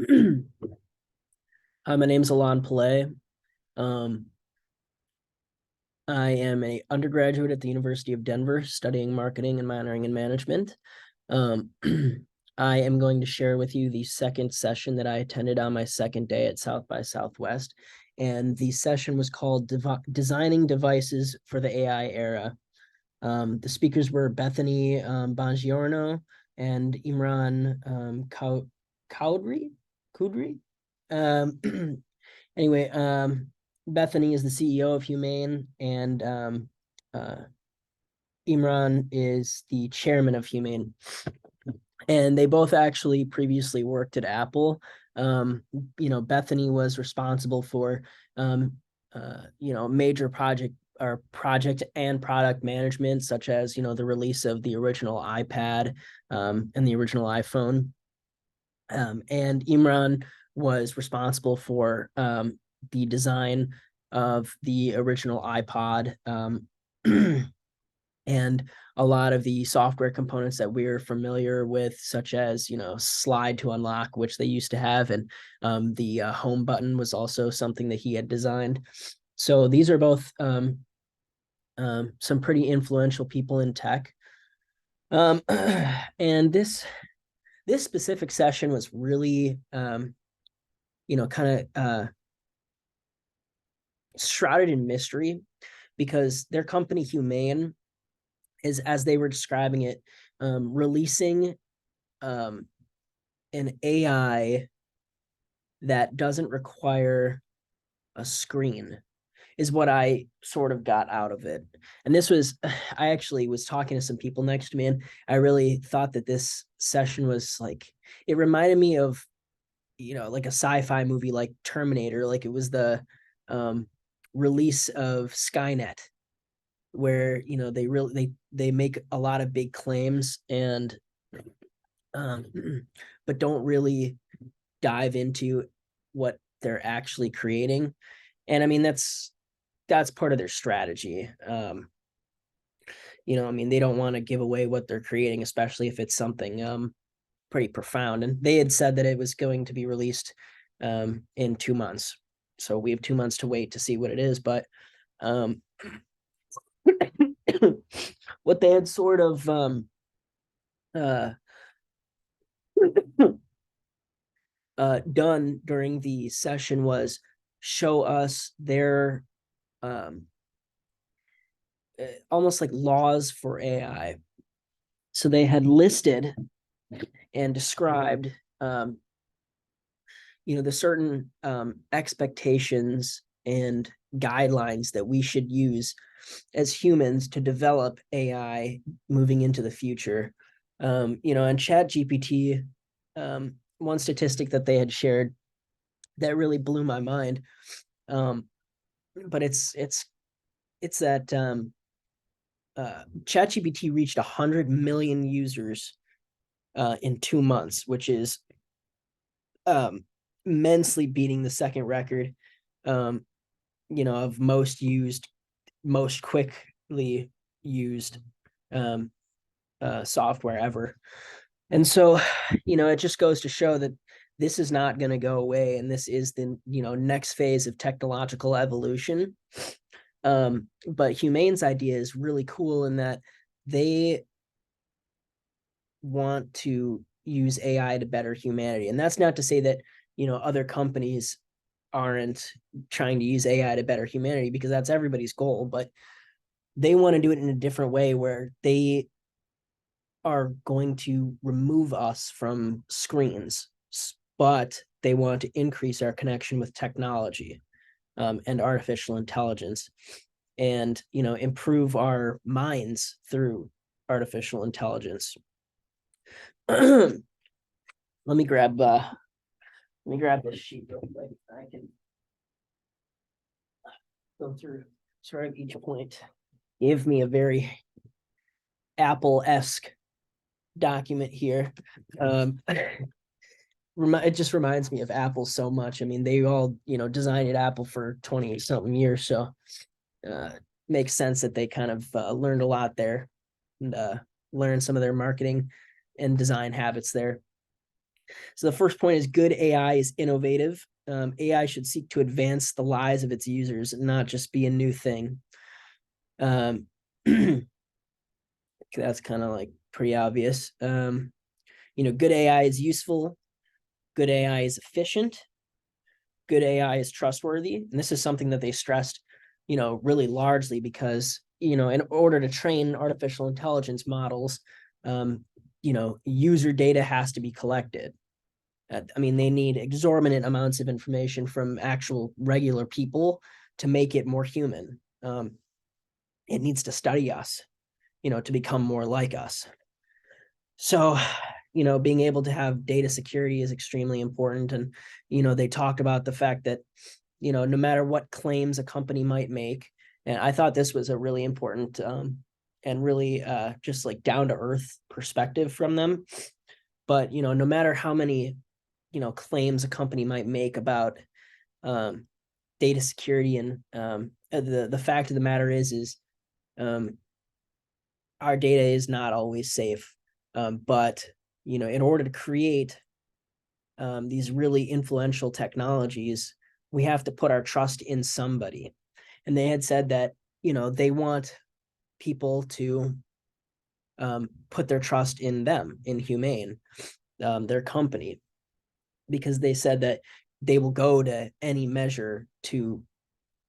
My name's Alon Pillay. Um, I am a undergraduate at the University of Denver studying marketing and monitoring and management. Um, I am going to share with you the second session that I attended on my second day at South by Southwest. And the session was called Designing Devices for the AI Era. The speakers were Bethany Bongiorno and Imran Kudri. Anyway, Bethany is the CEO of Humane, and uh, Imran is the chairman of Humane. And they both actually previously worked at Apple. Bethany was responsible for, major project and product management, such as, the release of the original iPad and the original iPhone. And Imran was responsible for the design of the original iPod and a lot of the software components that we're familiar with, such as slide to unlock, which they used to have, and the home button was also something that he had designed. So these are both some pretty influential people in tech. And this specific session was really kind of shrouded in mystery, because their company Humane is, as they were describing it, releasing an AI that doesn't require a screen, is what I sort of got out of it. And this was, I actually was talking to some people next to me, and I really thought that this session was like, it reminded me of, like a sci-fi movie like Terminator. Like it was the release of Skynet, where they make a lot of big claims and um but don't really dive into what they're actually creating. And I mean, that's part of their strategy. I mean, they don't want to give away what they're creating, especially if it's something pretty profound. And they had said that it was going to be released in 2 months, so we have 2 months to wait to see what it is. But um what they had sort of uh done during the session was show us their um, almost like laws for AI. So they had listed and described, the certain expectations and guidelines that we should use as humans to develop AI moving into the future. And ChatGPT, one statistic that they had shared that really blew my mind. But it's that ChatGPT reached 100 million users in 2 months, which is immensely beating the second record, of most quickly used software ever. And so, it just goes to show that this is not going to go away, and this is the next phase of technological evolution. But Humane's idea is really cool in that they want to use AI to better humanity. And that's not to say that, other companies aren't trying to use AI to better humanity, because that's everybody's goal, but they want to do it in a different way, where they are going to remove us from screens, but they want to increase our connection with technology and artificial intelligence, and improve our minds through artificial intelligence. let me grab this sheet real quick. I can go through sort of each point. Give me a very Apple-esque document here. It just reminds me of Apple so much. I mean, they all designed at Apple for 20 something years, so makes sense that they kind of learned a lot there, and learned some of their marketing and design habits there. So the first point is good AI is innovative. AI should seek to advance the lives of its users and not just be a new thing. That's kind of like pretty obvious. Good AI is useful. Good AI is efficient. Good AI is trustworthy. And this is something that they stressed, really largely because, in order to train artificial intelligence models, user data has to be collected. They need exorbitant amounts of information from actual regular people to make it more human. It needs to study us, to become more like us. So, being able to have data security is extremely important. And, they talk about the fact that, no matter what claims a company might make, and I thought this was a really important and really just like down to earth perspective from them. But, no matter how many claims a company might make about data security, and the fact of the matter is our data is not always safe. But in order to create these really influential technologies, we have to put our trust in somebody. And they had said that they want people to put their trust in them, in Humane, their company, because they said that they will go to any measure to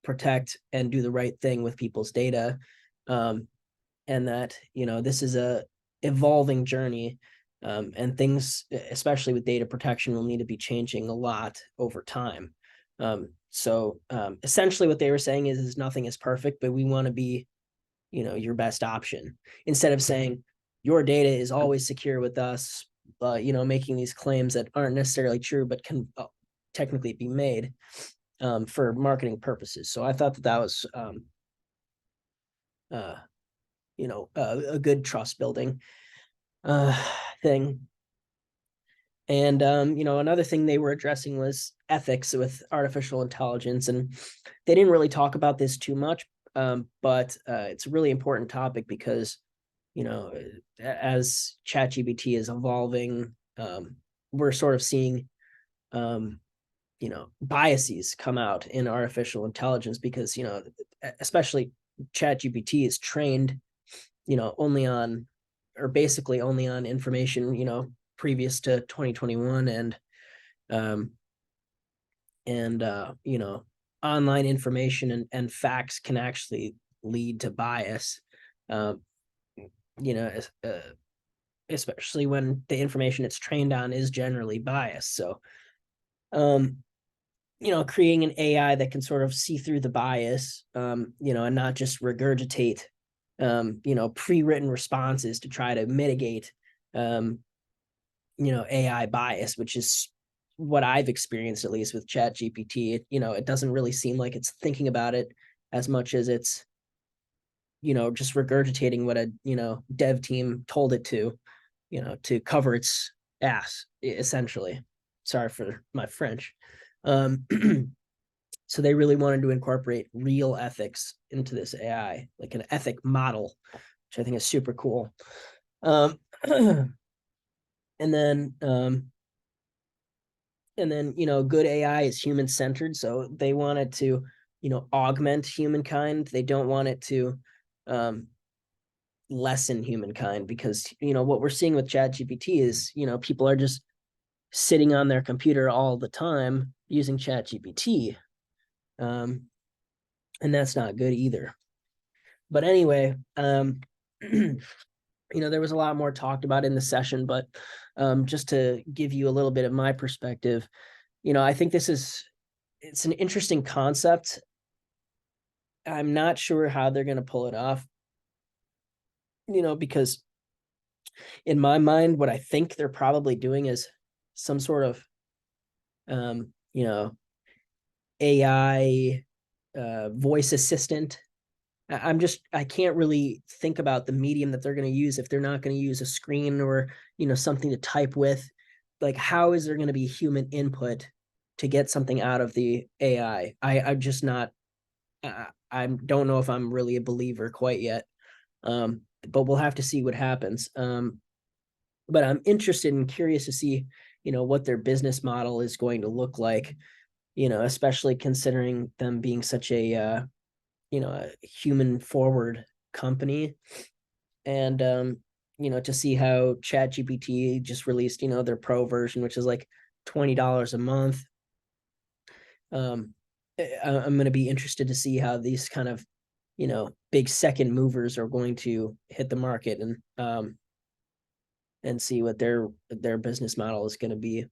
protect and do the right thing with people's data. And that, this is a evolving journey, and things, especially with data protection, will need to be changing a lot over time. So essentially what they were saying is nothing is perfect, but we want to be, your best option, instead of saying your data is always secure with us, making these claims that aren't necessarily true, but can technically be made for marketing purposes. So I thought that was, a good trust building thing. And, another thing they were addressing was ethics with artificial intelligence. And they didn't really talk about this too much, but it's a really important topic because, as ChatGPT is evolving, we're sort of seeing, biases come out in artificial intelligence because, especially ChatGPT is trained, only on, or basically only on information, previous to 2021, and online information and facts can actually lead to bias, uh, especially when the information it's trained on is generally biased. So, creating an AI that can sort of see through the bias, and not just regurgitate, pre-written responses to try to mitigate, AI bias, which is what I've experienced, at least with ChatGPT. It doesn't really seem like it's thinking about it as much as it's, just regurgitating what a, dev team told it to cover its ass, essentially. Sorry for my French. So they really wanted to incorporate real ethics into this AI, like an ethic model, which I think is super cool. And then good AI is human centered. So they wanted to, augment humankind. They don't want it to lessen humankind, because, what we're seeing with ChatGPT is, people are just sitting on their computer all the time using ChatGPT. And that's not good either. But anyway, there was a lot more talked about in the session, but just to give you a little bit of my perspective, I think it's an interesting concept. I'm not sure how they're going to pull it off, because in my mind, what I think they're probably doing is some sort of, AI voice assistant. I can't really think about the medium that they're going to use if they're not going to use a screen or, something to type with. Like, how is there going to be human input to get something out of the AI? I'm just not, I don't know if I'm really a believer quite yet. But we'll have to see what happens. But I'm interested and curious to see, what their business model is going to look like, especially considering them being such a human forward company. And to see how ChatGPT just released, their pro version, which is like $20 a month. I'm going to be interested to see how these kind of, big second movers are going to hit the market, and see what their business model is going to be,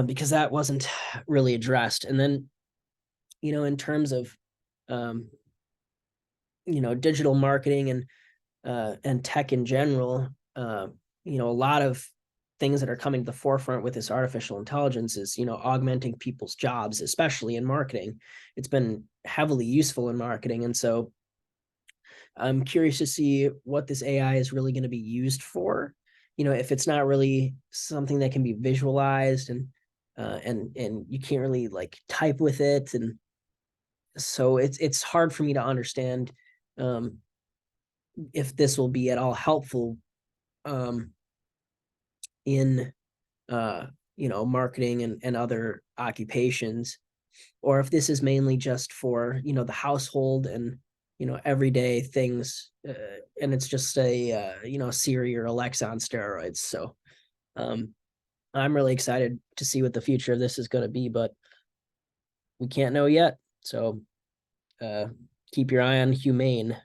because that wasn't really addressed. And then, in terms of, um, digital marketing and tech in general, a lot of things that are coming to the forefront with this artificial intelligence is, augmenting people's jobs, especially in marketing. It's been heavily useful in marketing. And so I'm curious to see what this AI is really going to be used for. If it's not really something that can be visualized, and you can't really like type with it, and so it's hard for me to understand, um, if this will be at all helpful, um, in marketing and other occupations, or if this is mainly just for the household and everyday things, and it's just a Siri or Alexa on steroids. So um I'm really excited to see what the future of this is going to be, but we can't know yet. So uh keep your eye on Humane.